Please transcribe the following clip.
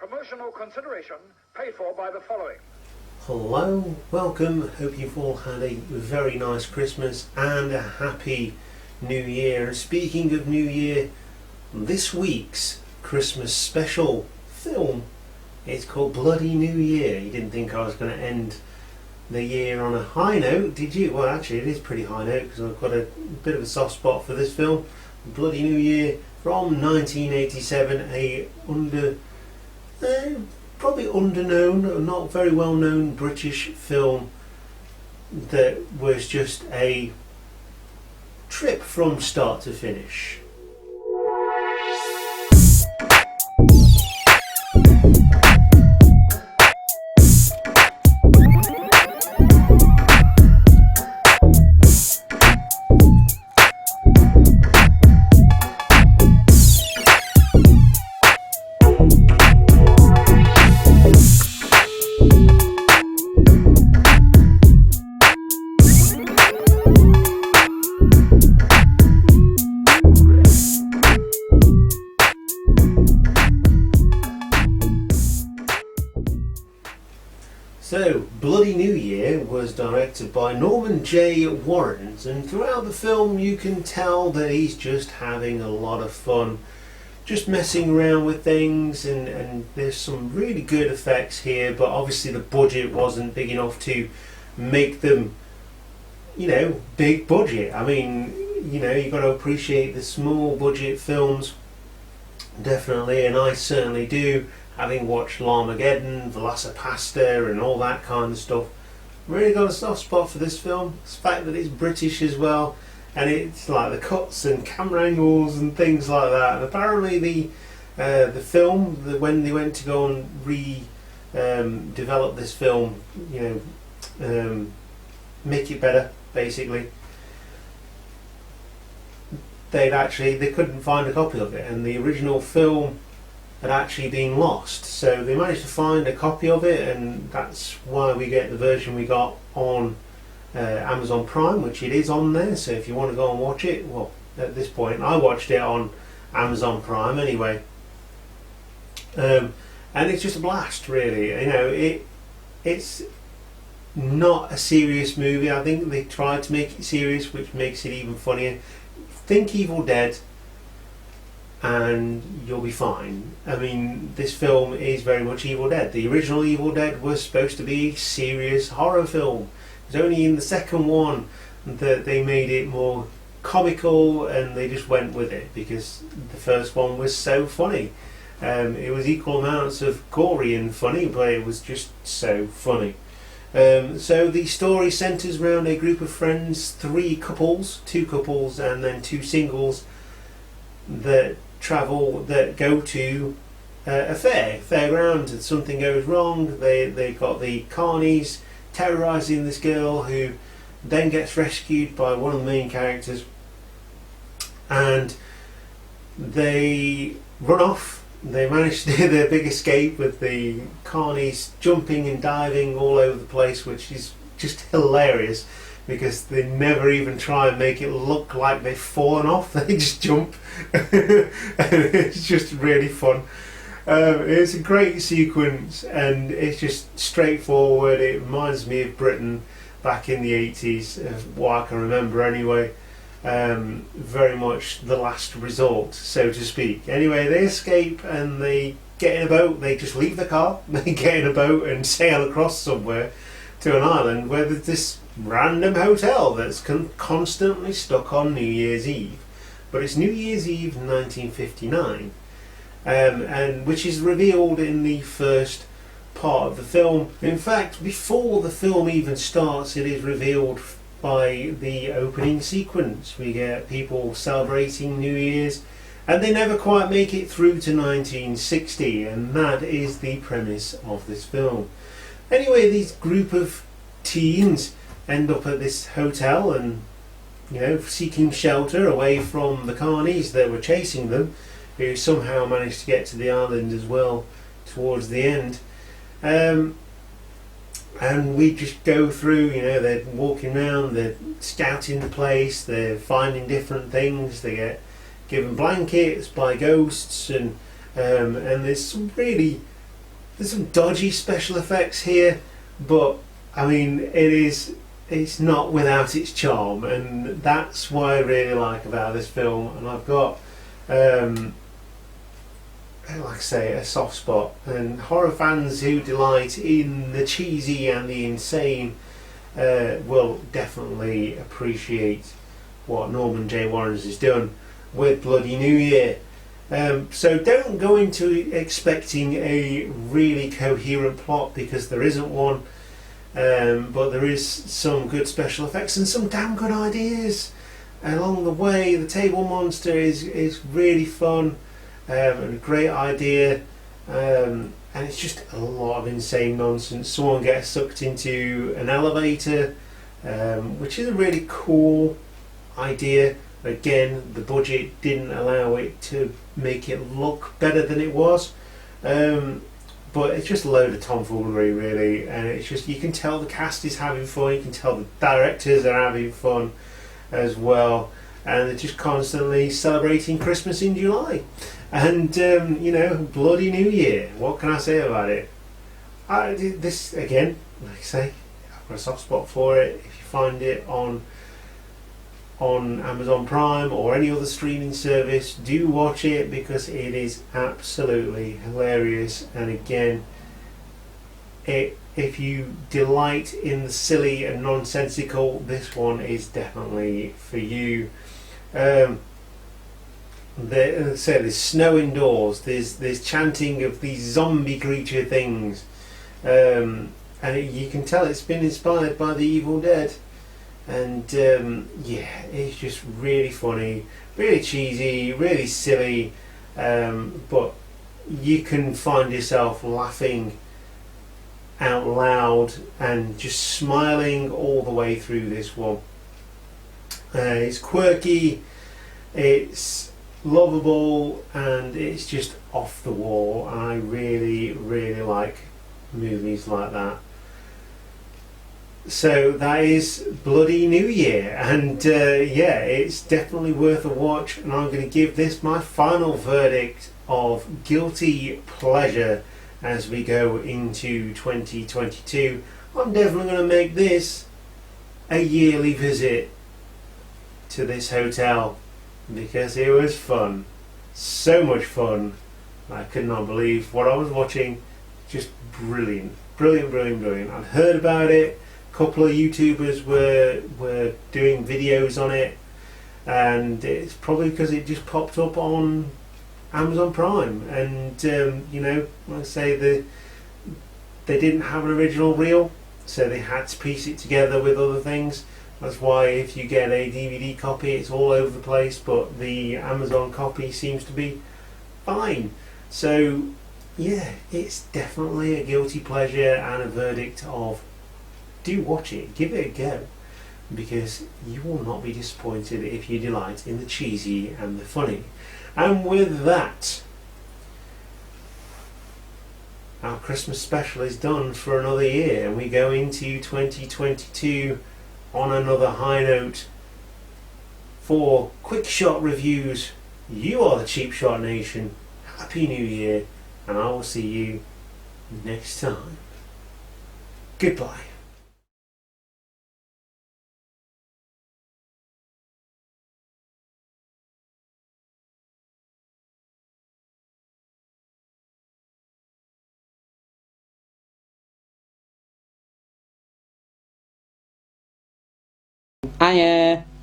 Promotional consideration paid for by the following. Hello, welcome. Hope you've all had a very nice Christmas and a happy New Year. And speaking of New Year, this week's Christmas special film is called Bloody New Year. You didn't think I was going to end the year on a high note, did you? Well, actually it is pretty high note because I've got a bit of a soft spot for this film. Bloody New Year from 1987, probably underknown, not very well known British film that was just a trip from start to finish. So, Bloody New Year was directed by Norman J. Warren, and throughout the film you can tell that he's just having a lot of fun, just messing around with things, and there's some really good effects here, but obviously the budget wasn't big enough to make them, big budget. I mean, you've got to appreciate the small budget films, definitely, and I certainly do. Having watched Larmageddon, Velocipasta and all that kind of stuff, really got a soft spot for this film. It's the fact that it's British as well, and it's like the cuts and camera angles and things like that. And apparently the film, when they went to go and develop this film, make it better, basically, they couldn't find a copy of it, and the original film had actually been lost, so they managed to find a copy of it, and that's why we get the version we got on Amazon Prime, which it is on there. So if you want to go and watch it, well, at this point I watched it on Amazon Prime anyway, and it's just a blast, really. It's not a serious movie. I think they tried to make it serious, which makes it even funnier. Think Evil Dead and you'll be fine. I mean, this film is very much Evil Dead. The original Evil Dead was supposed to be a serious horror film. It was only in the second one that they made it more comical, and they just went with it because the first one was so funny. It was equal amounts of gory and funny, but it was just so funny. So the story centres around a group of friends, two couples and then two singles that go to a fairground, and something goes wrong. They got the carnies terrorising this girl, who then gets rescued by one of the main characters, and they run off. They manage to do their big escape with the carnies jumping and diving all over the place, which is just hilarious because they never even try and make it look like they've fallen off. They just jump. And it's just really fun. It's a great sequence, and it's just straightforward. It reminds me of Britain back in the 80s, what I can remember anyway. Very much the last resort, so to speak. Anyway, they escape and they get in a boat. They just leave the car, they get in a boat and sail across somewhere to an island where there's this random hotel that's constantly stuck on New Year's Eve. But it's New Year's Eve 1959, and which is revealed in the first part of the film. In fact, before the film even starts, it is revealed by the opening sequence. We get people celebrating New Year's, and they never quite make it through to 1960, and that is the premise of this film. Anyway, these group of teens end up at this hotel and seeking shelter away from the carnies that were chasing them, who somehow managed to get to the island as well towards the end. And we just go through, they're walking around, they're scouting the place, they're finding different things, they get given blankets by ghosts, and there's some really There's some dodgy special effects here, but I mean, it's not without its charm, and that's what I really like about this film. And I've got, like I say, a soft spot. And horror fans who delight in the cheesy and the insane will definitely appreciate what Norman J. Warren has done with Bloody New Year. So don't go into expecting a really coherent plot, because there isn't one, but there is some good special effects and some damn good ideas along the way. The table monster is really fun, and a great idea, and it's just a lot of insane nonsense. Someone gets sucked into an elevator, which is a really cool idea. Again, the budget didn't allow it to make it look better than it was, but it's just a load of tomfoolery really, and it's just, you can tell the cast is having fun, you can tell the directors are having fun as well, and they're just constantly celebrating Christmas in July and Bloody New Year. What can I say about it? This again, like I say, I've got a soft spot for it. If you find it on Amazon Prime or any other streaming service, do watch it, because it is absolutely hilarious. And again, if you delight in the silly and nonsensical, this one is definitely for you. There's snow indoors, there's chanting of these zombie creature things, and you can tell it's been inspired by the Evil Dead. And it's just really funny, really cheesy, really silly, but you can find yourself laughing out loud and just smiling all the way through this one. It's quirky, it's lovable, and it's just off the wall. I really, really like movies like that. So that is Bloody New Year, and it's definitely worth a watch, and I'm going to give this my final verdict of guilty pleasure as we go into 2022. I'm definitely going to make this a yearly visit to this hotel, because it was fun, so much fun. I could not believe what I was watching. Just brilliant, brilliant, brilliant, brilliant. I'd heard about it. Couple of YouTubers were doing videos on it, and it's probably because it just popped up on Amazon Prime, and like I say, they didn't have an original reel, so they had to piece it together with other things. That's why if you get a DVD copy, it's all over the place, but the Amazon copy seems to be fine. So yeah, it's definitely a guilty pleasure and a verdict of, do watch it, give it a go, because you will not be disappointed if you delight in the cheesy and the funny. And with that, our Christmas special is done for another year, and we go into 2022 on another high note. For quick shot reviews, you are the Cheap Shot Nation. Happy New Year, and I will see you next time. Goodbye. Hiya.